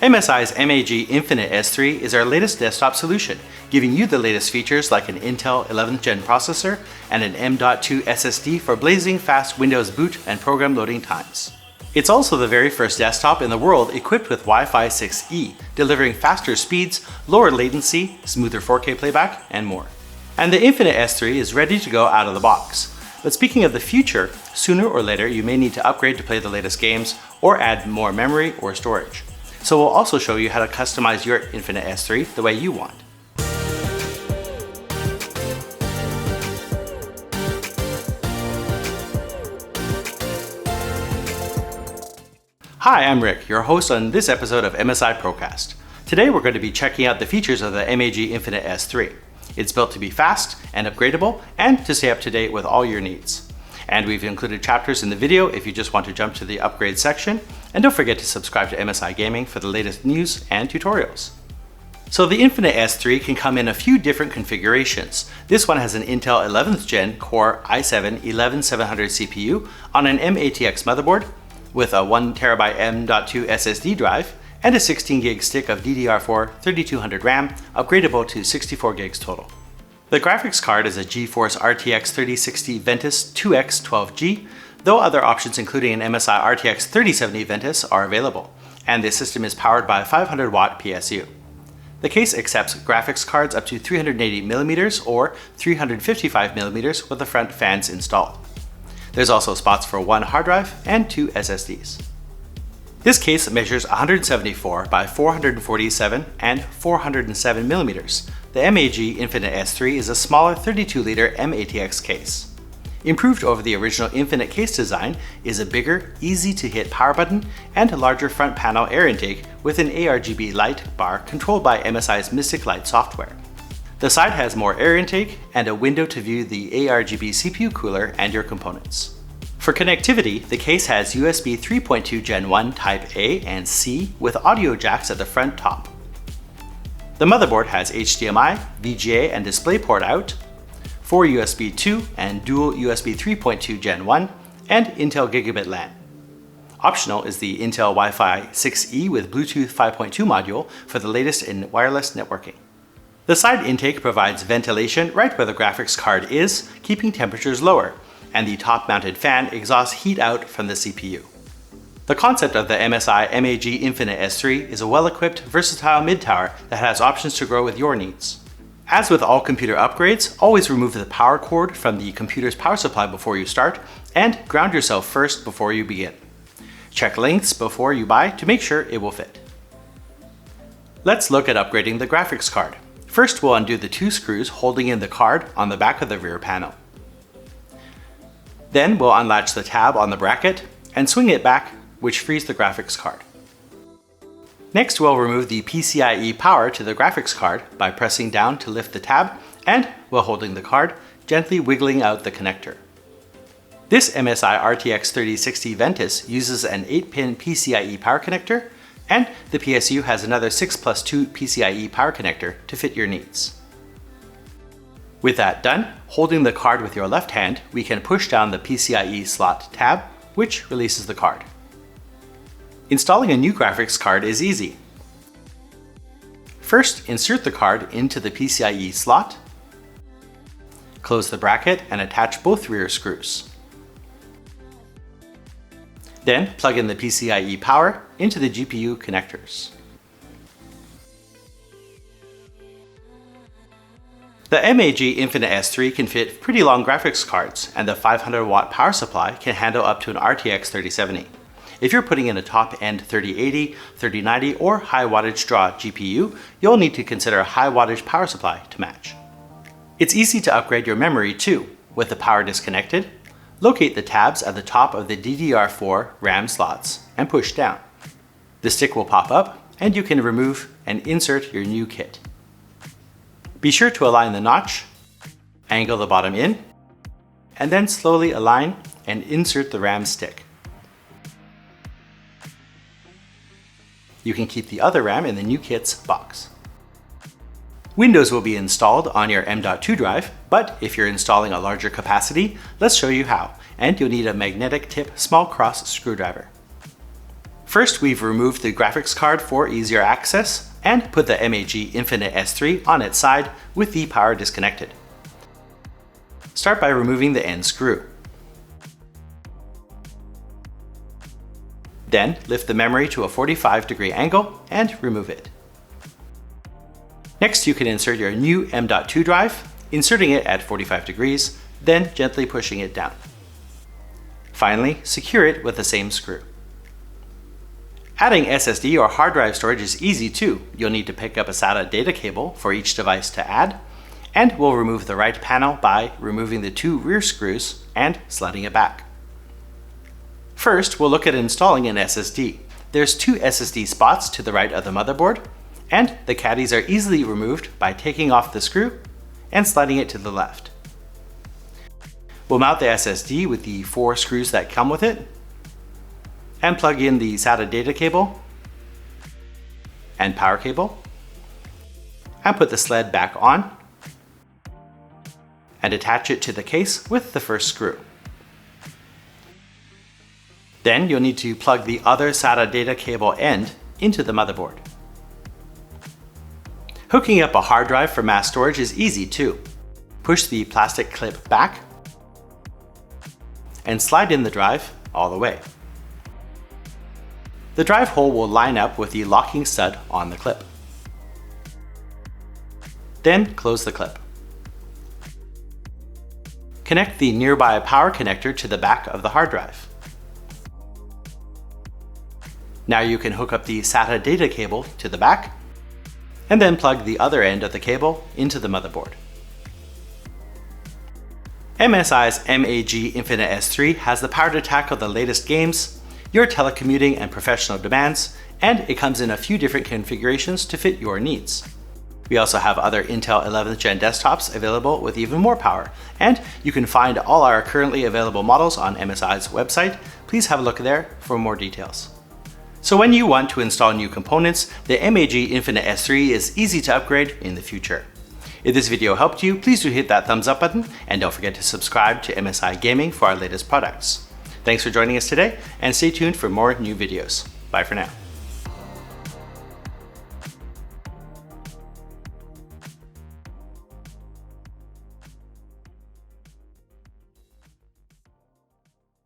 MSI's MAG Infinite S3 is our latest desktop solution, giving you the latest features like an Intel 11th Gen processor and an M.2 SSD for blazing fast Windows boot and program loading times. It's also the very first desktop in the world equipped with Wi-Fi 6E, delivering faster speeds, lower latency, smoother 4K playback, and more. And the Infinite S3 is ready to go out of the box. But speaking of the future, sooner or later you may need to upgrade to play the latest games or add more memory or storage. So we'll also show you how to customize your Infinite S3 the way you want. Hi, I'm Rick, your host on this episode of MSI Procast. Today we're going to be checking out the features of the MAG Infinite S3. It's built to be fast and upgradable and to stay up to date with all your needs. And we've included chapters in the video if you just want to jump to the upgrade section. And don't forget to subscribe to MSI Gaming for the latest news and tutorials. So the Infinite S3 can come in a few different configurations. This one has an Intel 11th Gen Core i7-11700 CPU on an M.2 motherboard with a 1TB M.2 SSD drive and a 16GB stick of DDR4 3200 RAM, upgradable to 64GB total. The graphics card is a GeForce RTX 3060 Ventus 2X12G, though other options including an MSI RTX 3070 Ventus are available, and the system is powered by a 500-watt PSU. The case accepts graphics cards up to 380mm or 355mm with the front fans installed. There's also spots for one hard drive and two SSDs. This case measures 174 by 447 and 407mm. The MAG Infinite S3 is a smaller 32-liter M.2 case. Improved over the original Infinite case design is a bigger, easy-to-hit power button and a larger front panel air intake with an ARGB light bar controlled by MSI's Mystic Light software. The side has more air intake and a window to view the ARGB CPU cooler and your components. For connectivity, the case has USB 3.2 Gen 1 Type A and C with audio jacks at the front top. The motherboard has HDMI, VGA and DisplayPort out, 4 USB 2 and dual USB 3.2 Gen 1, and Intel Gigabit LAN. Optional is the Intel Wi-Fi 6E with Bluetooth 5.2 module for the latest in wireless networking. The side intake provides ventilation right where the graphics card is, keeping temperatures lower, and the top-mounted fan exhausts heat out from the CPU. The concept of the MSI MAG Infinite S3 is a well-equipped, versatile mid-tower that has options to grow with your needs. As with all computer upgrades, always remove the power cord from the computer's power supply before you start, and ground yourself first before you begin. Check lengths before you buy to make sure it will fit. Let's look at upgrading the graphics card. First, we'll undo the two screws holding in the card on the back of the rear panel. Then we'll unlatch the tab on the bracket and swing it back, which frees the graphics card. Next, we'll remove the PCIe power to the graphics card by pressing down to lift the tab and, while holding the card, gently wiggling out the connector. This MSI RTX 3060 Ventus uses an 8-pin PCIe power connector, and the PSU has another 6+2 PCIe power connector to fit your needs. With that done, holding the card with your left hand, we can push down the PCIe slot tab, which releases the card. Installing a new graphics card is easy. First, insert the card into the PCIe slot, close the bracket and attach both rear screws. Then plug in the PCIe power into the GPU connectors. The MAG Infinite S3 can fit pretty long graphics cards, and the 500-watt power supply can handle up to an RTX 3070. If you're putting in a top-end 3080, 3090, or high-wattage draw GPU, you'll need to consider a high-wattage power supply to match. It's easy to upgrade your memory too. With the power disconnected, locate the tabs at the top of the DDR4 RAM slots and push down. The stick will pop up, and you can remove and insert your new kit. Be sure to align the notch, angle the bottom in, and then slowly align and insert the RAM stick. You can keep the other RAM in the new kit's box. Windows will be installed on your M.2 drive, but if you're installing a larger capacity, let's show you how, and you'll need a magnetic tip small cross screwdriver. First, we've removed the graphics card for easier access and put the MAG Infinite S3 on its side with the power disconnected. Start by removing the end screw. Then lift the memory to a 45-degree angle and remove it. Next, you can insert your new M.2 drive, inserting it at 45 degrees, then gently pushing it down. Finally, secure it with the same screw. Adding SSD or hard drive storage is easy too. You'll need to pick up a SATA data cable for each device to add, and we'll remove the right panel by removing the 2 rear screws and sliding it back. First, we'll look at installing an SSD. There's 2 SSD spots to the right of the motherboard, and the caddies are easily removed by taking off the screw and sliding it to the left. We'll mount the SSD with the 4 screws that come with it, and plug in the SATA data cable and power cable, and put the sled back on, and attach it to the case with the first screw. Then you'll need to plug the other SATA data cable end into the motherboard. Hooking up a hard drive for mass storage is easy too. Push the plastic clip back and slide in the drive all the way. The drive hole will line up with the locking stud on the clip. Then close the clip. Connect the nearby power connector to the back of the hard drive. Now you can hook up the SATA data cable to the back, and then plug the other end of the cable into the motherboard. MSI's MAG Infinite S3 has the power to tackle the latest games, your telecommuting and professional demands, and it comes in a few different configurations to fit your needs. We also have other Intel 11th Gen desktops available with even more power, and you can find all our currently available models on MSI's website. Please have a look there for more details. So when you want to install new components, the MAG Infinite S3 is easy to upgrade in the future. If this video helped you, please do hit that thumbs up button, and don't forget to subscribe to MSI Gaming for our latest products. Thanks for joining us today, and stay tuned for more new videos. Bye for now.